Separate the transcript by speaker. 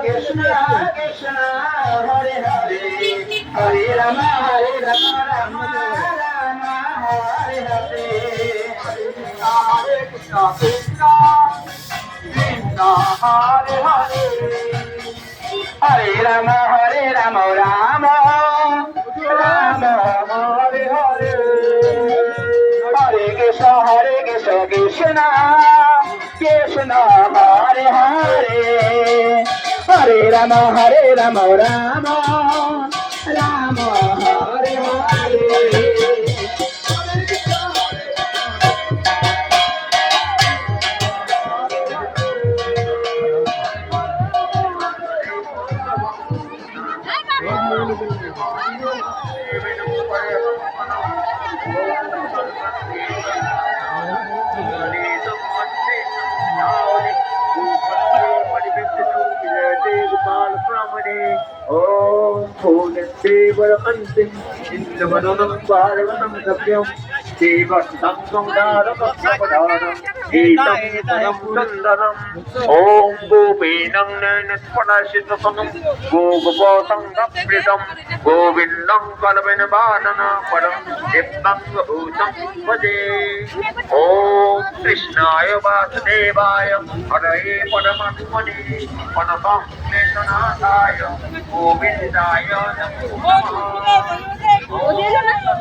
Speaker 1: Krishna Krishna Hare Hare Hare Ram Ram Ram Hare Hare Hare Krishna Krishna Krishna Hare Hare Hare Ram Ram Ram Hare Hare Hare Krishna Krishna Krishna Hare Hare Hare Ram Ram Ram Hare Hare
Speaker 2: Om Purnamdevarantim Indravadonam Bharavanam Savyam Devasangam Dharamapsapadanam Etam Tanam Chandanam Om Gopinam Nanatpanashitasanam Gopapatang Gapridam Govindam Kalavinabadana Padam Dippam Bhutam Vade Om Krishnaya Vasudevaya Hare Paramatmane Panasam Neshanataya Govindaya Namo Namaha